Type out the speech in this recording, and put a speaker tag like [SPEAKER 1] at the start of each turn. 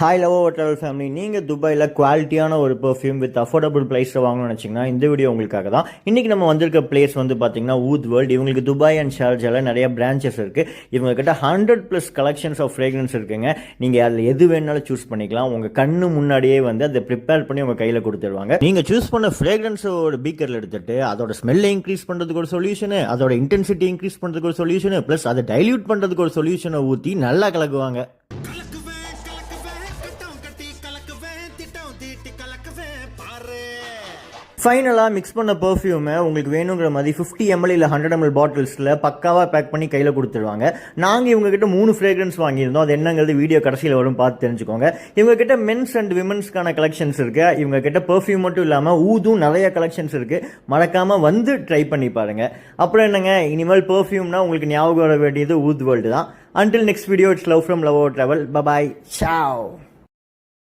[SPEAKER 1] Hi love travel family, நீங்கள் துபாயில் குவாலிட்டியான ஒரு பெர்ஃப்யூம் வித் அஃபோர்டபுள் ப்ரைஸில் வாங்கணும்னு நினச்சிங்கன்னா இந்த வீடியோ உங்களுக்காக தான். இன்றைக்கி நம்ம வந்திருக்க பிளேஸ் வந்து பார்த்தீங்கன்னா ஊத் வேர்ல்டு. இவங்களுக்கு துபாய் அண்ட் ஷார்ஜாவில் நிறைய பிரான்ச்சஸ் இருக்குது. இவங்ககிட்ட 100+ கலெக்ஷன்ஸ் ஆஃப் ஃப்ரேக்ரன்ஸ் இருக்குங்க. நீங்கள் அதில் எது வேணாலும் சூஸ் பண்ணிக்கலாம். உங்கள் கண்ணு முன்னாடியே வந்து அதை ப்ரிப்பேர் பண்ணி உங்கள் கையில் கொடுத்துருவாங்க. நீங்கள் சூஸ் பண்ண ஃப்ரேக்ரன்ஸோட பீக்கரில் எடுத்துகிட்டு அதோட ஸ்மெல்லை இன்க்ரீஸ் பண்ணுறதுக்கு ஒரு சொல்யூஷனு, அதோட இன்டென்சிட்டி இன்க்ரீஸ் பண்ணுறதுக்கு ஒரு சொல்யூஷனு, ப்ளஸ் அதை டைல்யூட் பண்ணுறதுக்கு ஒரு சொல்யூஷனை ஊற்றி நல்லா கலக்குவாங்க. ஃபைனலாக மிக்ஸ் பண்ண பெர்ஃப்யூமை உங்களுக்கு வேணுங்கிற மாதிரி 50 ml இல்லை 100 ml பாட்டில்ஸில் பக்காவாக பேக் பண்ணி கையில் கொடுத்துருவாங்க. நாங்கள் இவங்ககிட்ட 3 ஃப்ரேக்ரன்ஸ் வாங்கியிருந்தோம். அது என்னங்கிறது வீடியோ கடைசியில் வரும், பார்த்து தெரிஞ்சுக்கோங்க. இவங்ககிட்ட மென்ஸ் அண்ட் விமன்ஸ்க்கான கலெக்ஷன்ஸ் இருக்குது. இவங்ககிட்ட பெர்ஃப்யூம் மட்டும் இல்லாமல் ஊதும் நிறைய கலெக்ஷன்ஸ் இருக்குது. மறக்காமல் வந்து ட்ரை பண்ணி பாருங்கள். அப்புறம் என்னங்க, இனிமேல் பெர்ஃப்யூம்னா உங்களுக்கு ஞாபகம் வர வேண்டியது ஊத் வேர்ல்டு தான். Until next video, it's love from Love Travel. Bye bye. Ciao.